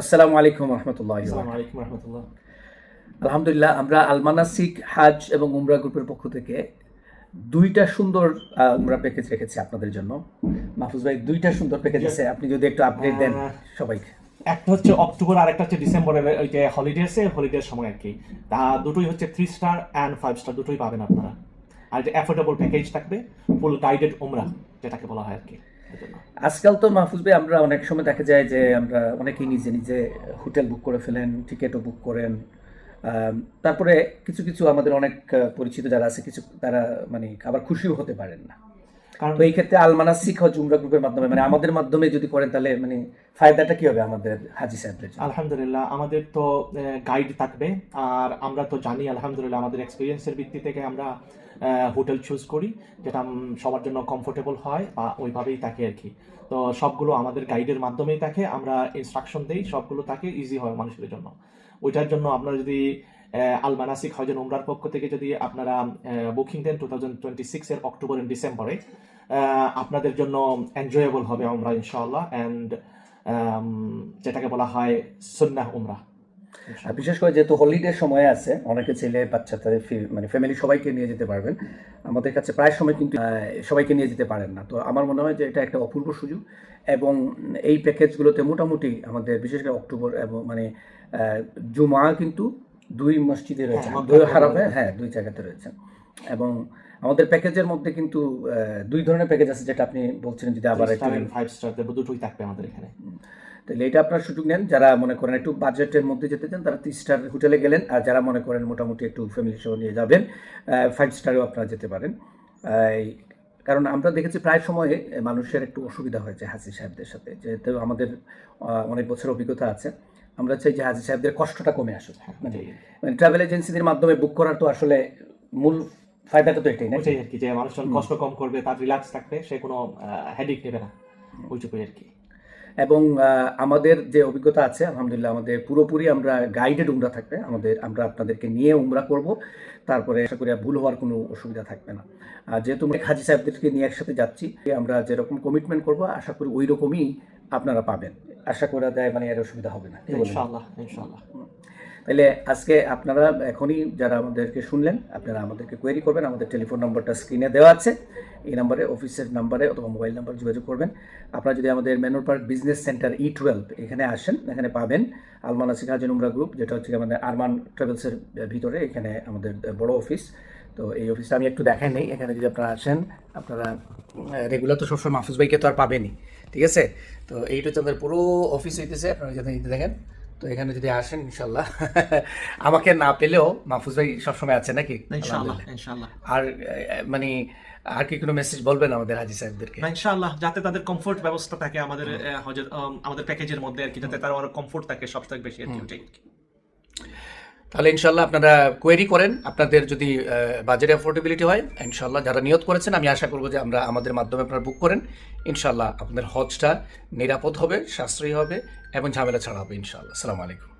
আসসালামু আলাইকুম রহমতুল্লাহ। আসসালামু আলাইকুম রহমতুল্লাহ। আলহামদুলিল্লাহ, আমরা আলমানাসিক হাজ এবং উমরা গ্রুপের পক্ষ থেকে দুইটা সুন্দর উমরা প্যাকেজ রেখেছি আপনাদের জন্য। মাহফুজ ভাই, দুইটা সুন্দর প্যাকেজ আছে, আপনি যদি একটু আপডেট দেন সবাইকে। একটা হচ্ছে অক্টোবর আর একটা হচ্ছে ডিসেম্বরের ওই যে হলিডেসে হলিডের সময় আর কি। তা দুটোই হচ্ছে 3 স্টার অ্যান্ড 5 স্টার দুটোই পাবেন আপনারা। আর যে অ্যাফোর্ডেবল প্যাকেজ থাকবে, ফুল গাইডেড উমরা যেটাকে বলা হয় আর কি। আজকাল তো মাহফুজ ভাই আমরা অনেক সময় দেখা যায় যে আমরা অনেকেই নিজে নিজে হোটেল বুক করে ফেলেন, টিকিটও বুক করেন। তারপরে কিছু কিছু আমাদের অনেক পরিচিত যারা আছে, কিছু তারা মানে আবার খুশিও হতে পারেন না। তো এই ক্ষেত্রে আলমানাসিক হজ উমরা গ্রুপের মাধ্যমে মানে আমাদের মাধ্যমে যদি করেন তাহলে মানে ফায়দাটা কি হবে আমাদের হাজি সাহেবদের? আলহামদুলিল্লাহ, আমাদের তো গাইড থাকবে। আর আমরা তো জানি আলহামদুলিল্লাহ আমাদের এক্সপিরিয়েন্সের ভিত্তি থেকে আমরা হোটেল চুজ করি যেটা সবার জন্য কমফোর্টেবল হয় বা ওইভাবেই থাকে আর কি। তো সবগুলো আমাদের গাইডের মাধ্যমেই থাকে, আমরা ইনস্ট্রাকশন দিই, সবগুলো থাকে ইজি হয় মানুষের জন্য। ওইটার জন্য আপনারা যদি আল মানাসিক হজ উমরার পক্ষ থেকে যদি আপনারা বুকিং দেন 2026 এর অক্টোবর এন্ড ডিসেম্বরে, আপনাদের জন্য এনজয়েবল হবে উমরা ইনশাআল্লাহ। অ্যান্ড যেটাকে বলা হয় সুন্নাহ উমরা। বিশেষ করে যেহেতু হলিডে সময় আছে, অনেকে ছেলে বাচ্চা তাদের মানে ফ্যামিলি সবাইকে নিয়ে যেতে পারবেন। আমাদের কাছে প্রায় সময় কিন্তু সবাইকে নিয়ে যেতে পারেন না। তো আমার মনে হয় যে এটা একটা অপূর্ব সুযোগ, এবং এই প্যাকেজগুলোতে মোটামুটি আমাদের বিশেষ করে অক্টোবর এবং মানে জুমা কিন্তু দুই মসজিদে রয়েছে, দুই হারামে, হ্যাঁ দুই জায়গাতে রয়েছে। এবং আমাদের প্যাকেজের মধ্যে কিন্তু দুই ধরনের প্যাকেজ আছে, যেটা আপনি বলছিলেন যদি আবার 5 স্টার দুটোই থাকবে আমাদের এখানে। তাহলে এটা আপনার সুযোগ নেন। যারা মনে করেন একটু বাজেটের মধ্যে যেতে চান তারা 3 স্টার হোটেলে গেলেন, আর যারা মনে করেন মোটামুটি একটু ফ্যামিলি সহ নিয়ে যাবেন 5 স্টারেও আপনারা যেতে পারেন। কারণ আমরা দেখেছি প্রায় সময়ে মানুষের একটু অসুবিধা হয়েছে হাজি সাহেবদের সাথে, যেহেতু আমাদের অনেক বছর অভিজ্ঞতা আছে। আমরা চাই যে হাজি সাহেবদের কষ্টটা কমে আসুক। মানে ট্রাভেল এজেন্সিদের মাধ্যমে বুক করার তো আসলে মূল ফায়দাটা তো এটাই না, ওইটাই আর কি, যে মানুষ কষ্ট কম করবে, তার রিল্যাক্স থাকবে, সে কোনো হেডেক নেবে না, ওইটুকুই আর কি। এবং আমাদের যে অভিজ্ঞতা আছে আলহামদুলিল্লাহ আমাদের পুরোপুরি আমরা গাইডেড উমরা থাকবে, আমরা আপনাদেরকে নিয়ে উমরা করব। তারপরে আশা করি ভুল হওয়ার কোনো অসুবিধা থাকবে না। যেহেতু হাজি সাহেবদেরকে নিয়ে একসাথে যাচ্ছি, আমরা যেরকম কমিটমেন্ট করব আশা করি ওই রকমই আপনারা পাবেন। আশা করা যায় মানে এর অসুবিধা হবে না, ইনশাআল্লাহ ইনশাআল্লাহ। তাহলে আজকে আপনারা এখনই যারা আমাদেরকে শুনলেন, আপনারা আমাদেরকে কোয়েরি করবেন। আমাদের টেলিফোন নাম্বারটা স্ক্রিনে দেওয়া আছে, এই নাম্বারে, অফিসের নাম্বারে অথবা মোবাইল নাম্বারে যোগাযোগ করবেন। আপনারা যদি আমাদের manor park business centre E12 এখানে আসেন, এখানে পাবেন আল মানাসিক হাজ উমরা গ্রুপ, যেটা হচ্ছে আমাদের আরমান ট্রাভেলসের ভিতরে, এখানে আমাদের বড় অফিস। তো এই অফিসটা আমি একটু দেখাই নেই। এখানে যদি আপনারা আসেন, আপনারা রেগুলার তো সবসময় মাহফুজ ভাইকে তো আর পাবেনই, ঠিক আছে? তো এইটা হচ্ছে আমাদের পুরো অফিস হইতেছে, আপনারা যদি দেখেন। তো এখানে যদি আসেন ইনশাল্লাহ আমাকে না পেলেও মাহফুজ ভাই সবসময় আছে নাকি? ইনশাআল্লাহ ইনশাআল্লাহ। আর মানে আর কি কোনো মেসেজ বলবেন আমাদের হাজি সাহেবদেরকে? ইনশাআল্লাহ, যাতে তাদের কমফোর্ট ব্যবস্থা থাকে আমাদের আমাদের প্যাকেজের মধ্যে আর কি, যাতে তারা আরো কমফোর্ট থাকে সবথেকে বেশি আর কি। তাহলে ইনশাল্লাহ আপনারা কোয়েরি করেন, আপনাদের যদি বাজেট অ্যাফোর্ডেবিলিটি হয় ইনশাল্লাহ। যারা নিয়ত করেছেন আমি আশা করবো যে আমাদের মাধ্যমে আপনারা বুক করেন, ইনশাল্লাহ আপনাদের হজটা নিরাপদ হবে, সাশ্রয়ী হবে এবং ঝামেলা ছাড়া হবে ইনশাল্লাহ। আসসালামু আলাইকুম।